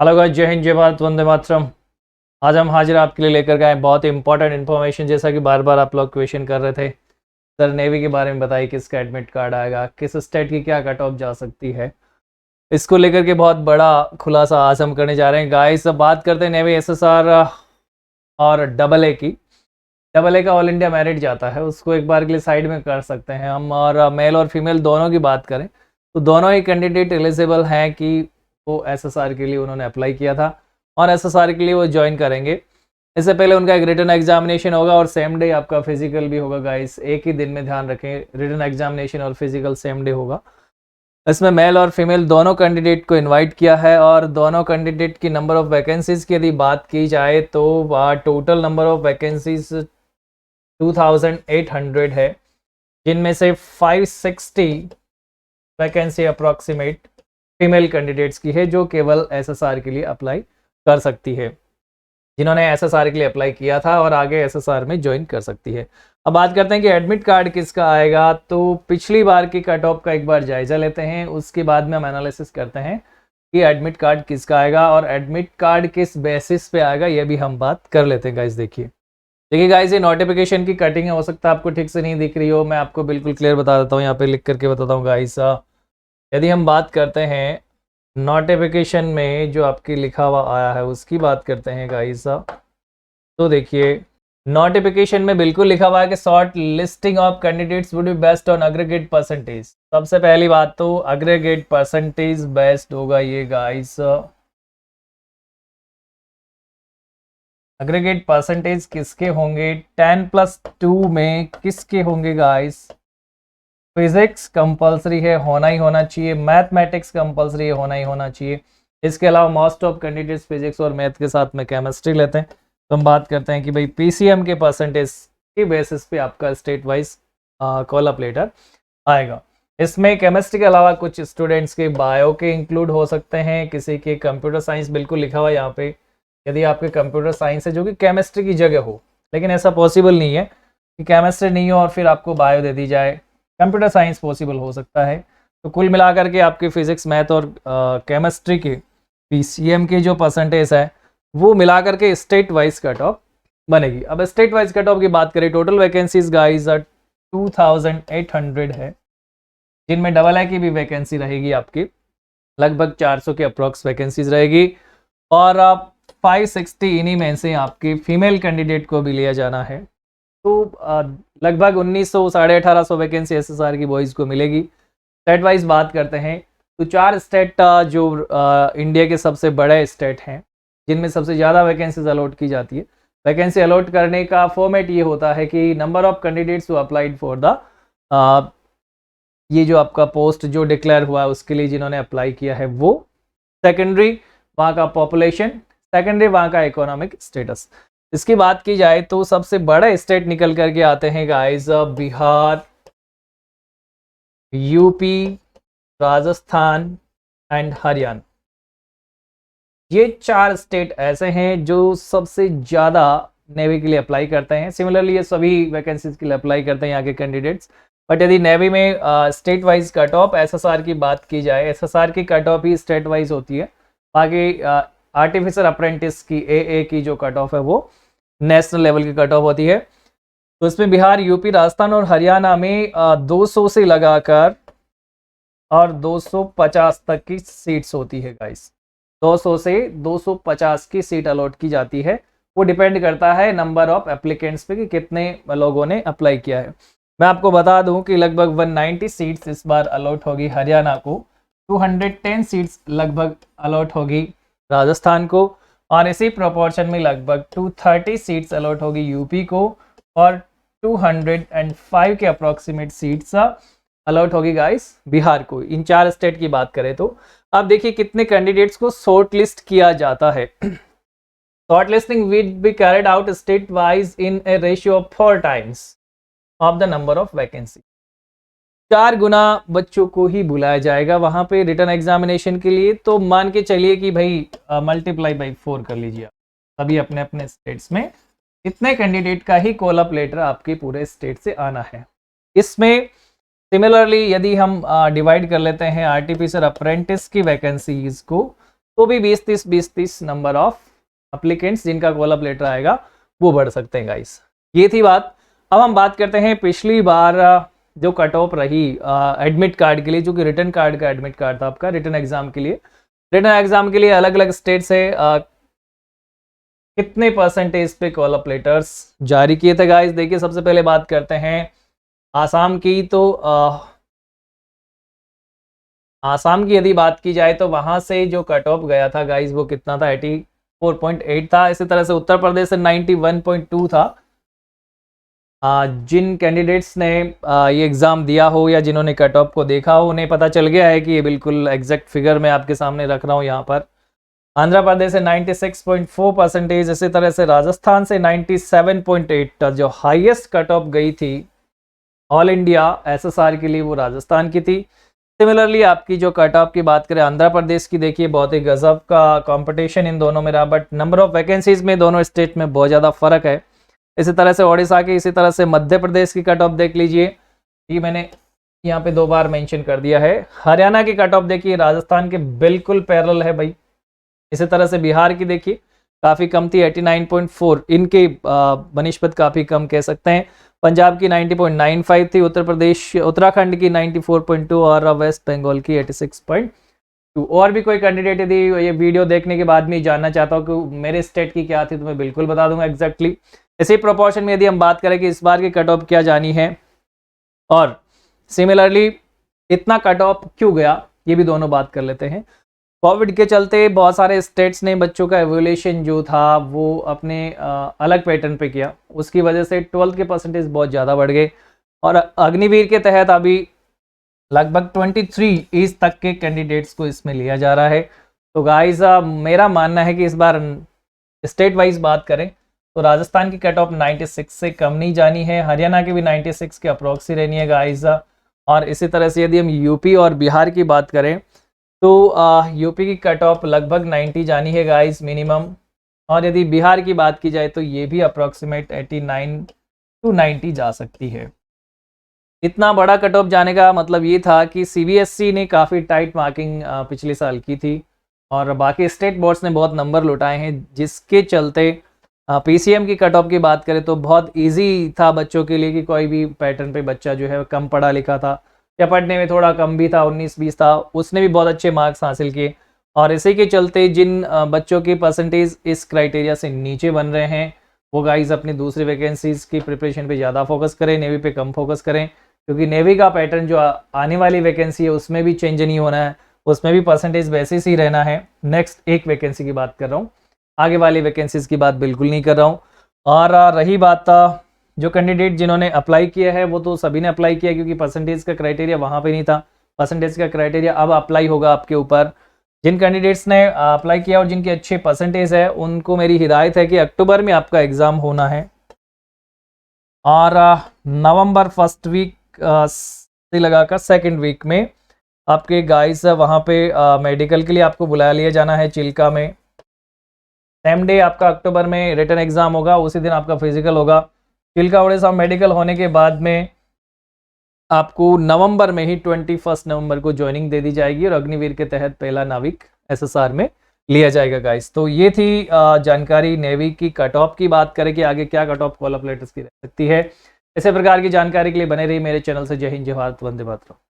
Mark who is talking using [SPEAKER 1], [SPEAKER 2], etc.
[SPEAKER 1] Hello guys, जय हिंद, जय भारत, वंदे मातरम। आज हम हाजिर आपके लिए लेकर गए बहुत इंपॉर्टेंट इन्फॉर्मेशन। जैसा कि बार बार आप लोग क्वेश्चन कर रहे थे, सर नेवी के बारे में बताइए, किसका एडमिट कार्ड आएगा, किस स्टेट की क्या कट ऑफ जा सकती है। इसको लेकर के बहुत बड़ा खुलासा आज हम करने जा रहे हैं गाइस। अब बात करते हैं नेवी एसएसआर और डबल ए की। डबल ए का ऑल इंडिया मेरिट जाता है, उसको एक बार के लिए साइड में कर सकते हैं हम। और मेल और फीमेल दोनों की बात करें तो दोनों ही कैंडिडेट एलिजिबल हैं कि वो एसएसआर के लिए उन्होंने अप्लाई किया था और एसएसआर के लिए वो ज्वाइन करेंगे। इससे पहले उनका एक रिटन एग्जामिनेशन होगा और सेम डे आपका फिजिकल भी होगा गाइस। एक ही दिन में, ध्यान रखें, रिटन एग्जामिनेशन और फिजिकल सेम डे होगा। इसमें मेल और फीमेल दोनों कैंडिडेट को इनवाइट किया है और दोनों कैंडिडेट की नंबर ऑफ वैकेंसीज की यदि बात की जाए तो टोटल नंबर ऑफ वैकेंसीज 2800 है, जिनमें से 560 वैकेंसी अप्रॉक्सीमेट फीमेल कैंडिडेट्स की है जो केवल एसएसआर के लिए अप्लाई कर सकती है, जिन्होंने एसएसआर के लिए अप्लाई किया था और आगे एसएसआर में ज्वाइन कर सकती है। अब बात करते हैं कि एडमिट कार्ड किसका आएगा। तो पिछली बार की कट ऑफ का एक बार जायजा लेते हैं, उसके बाद में हम एनालिसिस करते हैं कि एडमिट कार्ड किसका आएगा और एडमिट कार्ड किस बेसिस पे आएगा, ये भी हम बात कर लेते हैं गाइस। देखिए गाइस, ये नोटिफिकेशन की कटिंग है, हो सकता है आपको ठीक से नहीं दिख रही हो, मैं आपको बिल्कुल क्लियर बता देता हूँ, यहाँ पे लिख करके बताता हूँ गाइस। यदि हम बात करते हैं नोटिफिकेशन में जो आपकी लिखा हुआ आया है उसकी बात करते हैं गाइस, तो देखिए नोटिफिकेशन में बिल्कुल लिखा हुआ है कि short listing of candidates would be based on aggregate percentage. सबसे पहली बात तो एग्रीगेट परसेंटेज बेस्ड होगा ये गाइस। एग्रीगेट परसेंटेज किसके होंगे? 10+2 में किसके होंगे गाइस? फिजिक्स कंपलसरी है, होना ही होना चाहिए। मैथमेटिक्स कंपलसरी है, होना ही होना चाहिए। इसके अलावा मोस्ट ऑफ कैंडिडेट्स फिजिक्स और मैथ के साथ में केमिस्ट्री लेते हैं। तो हम बात करते हैं कि भाई पीसीएम के परसेंटेज के बेसिस पे आपका state wise call up later आएगा। इसमें केमिस्ट्री के अलावा कुछ स्टूडेंट्स के बायो के इंक्लूड हो सकते हैं, किसी के कंप्यूटर साइंस, बिल्कुल लिखा हुआ है यहाँ पे। यदि आपके कंप्यूटर साइंस है जो कि केमिस्ट्री की जगह हो, लेकिन ऐसा पॉसिबल नहीं है कि केमिस्ट्री नहीं हो और फिर आपको बायो दे दी जाए। कंप्यूटर साइंस पॉसिबल हो सकता है। तो कुल मिलाकर के आपके फिजिक्स, मैथ और केमिस्ट्री के पीसीएम के जो परसेंटेज है वो मिलाकर के स्टेट वाइज कट ऑफ बनेगी। अब स्टेट वाइज कट ऑफ की बात करें, टोटल वैकेंसीज गाइस 2800 है, जिनमें डबल ए की भी वैकेंसी रहेगी आपकी, लगभग 400 के अप्रॉक्स वैकेंसीज रहेगी और 560 इन्हीं में से आपकी फीमेल कैंडिडेट को भी लिया जाना है। तो लगभग 1900 साढ़े 1800 वैकेंसी एसएसआर की बॉयज़ को मिलेगी। स्टेट वाइज बात करते हैं तो 4 स्टेट जो इंडिया के सबसे बड़े स्टेट हैं, जिनमें सबसे ज़्यादा वैकेंसीज अलॉट की जाती है। वैकेंसी अलॉट करने का फॉर्मेट ये होता है कि number of candidates who applied for the ये जो आपका पोस्ट जो डिक्लेयर हुआ है उसके लिए जिन्होंने अप्लाई किया है वो, सेकेंडरी वहाँ का पॉपुलेशन, सेकेंडरी वहाँ का इकोनॉमिक स्टेटस। इसकी बात की जाए तो सबसे बड़े स्टेट निकल करके आते हैं guys Bihar, UP, Rajasthan and Haryana. ये 4 स्टेट ऐसे हैं जो सबसे ज़्यादा नेवी के लिए अप्लाई करते हैं। सिमिलरली ये सभी वैकेंसीज के लिए अप्लाई करते हैं यहाँ के कैंडिडेट्स। बट यदि नेवी में state wise cut off SSR की बात की जाए, एसएसआर की कट ऑफ ही स्टेट वाइज होती है। बाकी आर्टिफिशियल अप्रेंटिस की ए की जो कट ऑफ है वो नेशनल लेवल की कट ऑफ होती है। तो इसमें बिहार, यूपी, राजस्थान और हरियाणा में 200 से लगाकर और 250 तक की सीट्स होती है गाइस। 200 से 250 की सीट अलॉट की जाती है। वो डिपेंड करता है नंबर ऑफ एप्लीकेंट्स पे कि कितने लोगों ने अप्लाई किया है। मैं आपको बता दूं कि लगभग 190 सीट्स इस बार अलॉट होगी हरियाणा को, 210 सीट्स लगभग अलॉट होगी राजस्थान को और इसी प्रोपोर्शन में लगभग 230 सीट्स अलॉट होगी यूपी को और 205 के अप्रॉक्सीमेट सीट्स अलॉट होगी गाइस बिहार को। इन 4 स्टेट की बात करें तो अब देखिए कितने कैंडिडेट्स को शॉर्ट लिस्ट किया जाता है। Short listing will be carried out state wise in A ratio of 4 times of the number of vacancy. 4 गुना बच्चों को ही बुलाया जाएगा वहां पे रिटर्न एग्जामिनेशन के लिए। तो मान के चलिए कि भाई मल्टीप्लाई बाई 4 कर लीजिए, अभी अपने अपने स्टेट्स में इतने कैंडिडेट का ही कॉल अप लेटर आपके पूरे स्टेट से आना है। इसमें सिमिलरली यदि हम डिवाइड कर लेते हैं आर्टिफिशियल अप्रेंटिस की वैकेंसीज को, तो भी 20-30 नंबर ऑफ एप्लीकेंट्स जिनका कॉल अप लेटर आएगा वो बढ़ सकते हैं गाइस। ये थी बात। अब हम बात करते हैं पिछली बार जो कट ऑफ रही एडमिट कार्ड के लिए, जो कि रिटर्न कार्ड का एडमिट कार्ड था आपका रिटर्न एग्जाम के लिए। रिटर्न एग्जाम के लिए अलग अलग स्टेट से कितने परसेंटेज पे कॉल अप लेटर्स जारी किए थे गाइस। देखिए सबसे पहले बात करते हैं आसाम की। तो आसाम की यदि बात की जाए तो वहां से जो कट ऑफ गया था गाइस वो कितना था, 84.8 था। इसी तरह से उत्तर प्रदेश से 91.2 था। जिन कैंडिडेट्स ने ये एग्ज़ाम दिया हो या जिन्होंने कट ऑफ को देखा हो उन्हें पता चल गया है कि ये बिल्कुल एग्जैक्ट फिगर मैं आपके सामने रख रहा हूँ यहाँ पर। आंध्र प्रदेश से 96.4%, इसी तरह से राजस्थान से 97.8, जो हाईएस्ट कट ऑफ गई थी ऑल इंडिया एसएसआर के लिए वो राजस्थान की थी। सिमिलरली आपकी जो कट ऑफ की बात करें आंध्र प्रदेश की, देखिए बहुत ही गजब का कंपटीशन इन दोनों में रहा, बट नंबर ऑफ वैकेंसीज में दोनों स्टेट में बहुत ज़्यादा फर्क है। इसी तरह से ओडिशा की, इसी तरह से मध्य प्रदेश की कट ऑफ देख लीजिए, ये मैंने यहाँ पे 2 बार मेंशन कर दिया है। हरियाणा की कट ऑफ देखिए राजस्थान के बिल्कुल पैरेलल है भाई। इसी तरह से बिहार की देखिए काफ़ी कम थी 89.4, इनके बनिस्पत काफ़ी कम कह सकते हैं। पंजाब की 90.95 थी, उत्तराखंड की 94.2 और वेस्ट बंगाल की 86.2। और भी कोई कैंडिडेट यदि ये वीडियो देखने के बाद में जानना चाहता हूँ कि मेरे स्टेट की क्या थी तो मैं बिल्कुल बता दूंगा एग्जैक्टली। इसी प्रोपोर्शन में यदि हम बात करें कि इस बार की कट ऑफ क्या जानी है और सिमिलरली इतना कट ऑफ क्यों गया, ये भी दोनों बात कर लेते हैं। कोविड के चलते बहुत सारे स्टेट्स ने बच्चों का एवोल्यूशन जो था वो अपने अलग पैटर्न पे किया, उसकी वजह से 12th के परसेंटेज बहुत ज़्यादा बढ़ गए और अग्निवीर के तहत अभी लगभग 23 एज तक के कैंडिडेट्स को इसमें लिया जा रहा है। तो गाइस मेरा मानना है कि इस बार स्टेट वाइज बात करें तो राजस्थान की कट ऑफ 96 से कम नहीं जानी है, हरियाणा की भी 96 के अप्रॉक्स ही रहनी है गाइस। और इसी तरह से यदि हम यूपी और बिहार की बात करें तो यूपी की कट ऑफ लगभग 90 जानी है गाइस मिनिमम, और यदि बिहार की बात की जाए तो ये भी अप्रॉक्सीमेट 89 to 90 जा सकती है। इतना बड़ा कट ऑफ जाने का मतलब ये था कि सीबीएसई ने काफ़ी टाइट मार्किंग पिछले साल की थी और बाकी स्टेट बोर्ड्स ने बहुत नंबर लुटाए हैं, जिसके चलते पीसीएम की कट ऑफ की बात करें तो बहुत इजी था बच्चों के लिए कि कोई भी पैटर्न पे बच्चा जो है कम पढ़ा लिखा था या पढ़ने में थोड़ा कम भी था, 19-20 था, उसने भी बहुत अच्छे मार्क्स हासिल किए। और इसी के चलते जिन बच्चों की परसेंटेज इस क्राइटेरिया से नीचे बन रहे हैं वो गाइज अपनी दूसरी वैकेंसीज़ की प्रिपरेशन पे ज़्यादा फोकस करें, नेवी पे कम फोकस करें, क्योंकि नेवी का पैटर्न जो आने वाली वैकेंसी है उसमें भी चेंज नहीं होना है, उसमें भी परसेंटेज बेसिस ही रहना है। नेक्स्ट एक वैकेंसी की बात कर रहा हूँ, आगे वाली वैकेंसीज़ की बात बिल्कुल नहीं कर रहा हूँ। और रही बात जो कैंडिडेट जिन्होंने अप्लाई किया है वो तो सभी ने अप्लाई किया, क्योंकि परसेंटेज का क्राइटेरिया वहाँ पे नहीं था। परसेंटेज का क्राइटेरिया अब अप्लाई होगा आपके ऊपर। जिन कैंडिडेट्स ने अप्लाई किया और जिनके अच्छे परसेंटेज है उनको मेरी हिदायत है कि अक्टूबर में आपका एग्ज़ाम होना है और नवंबर फर्स्ट वीक से लगाकर सेकेंड वीक में आपके गाइस वहाँ पे मेडिकल के लिए आपको बुला लिया जाना है चिल्का में। सेम डे आपका अक्टूबर में रिटन एग्ज़ाम होगा, उसी दिन आपका फिजिकल होगा। चिल्का उड़ीसा मेडिकल होने के बाद में आपको नवंबर में ही 21 नवंबर को ज्वाइनिंग दे दी जाएगी और अग्निवीर के तहत पहला नाविक एसएसआर में लिया जाएगा गाइस। तो ये थी जानकारी नेवी की कट ऑफ की। बात करें कि आगे क्या cut off call up letters की रह सकती है। इसी प्रकार की जानकारी के लिए बने रही मेरे चैनल से। जय हिंद, जय भारत, वंदे मातरम।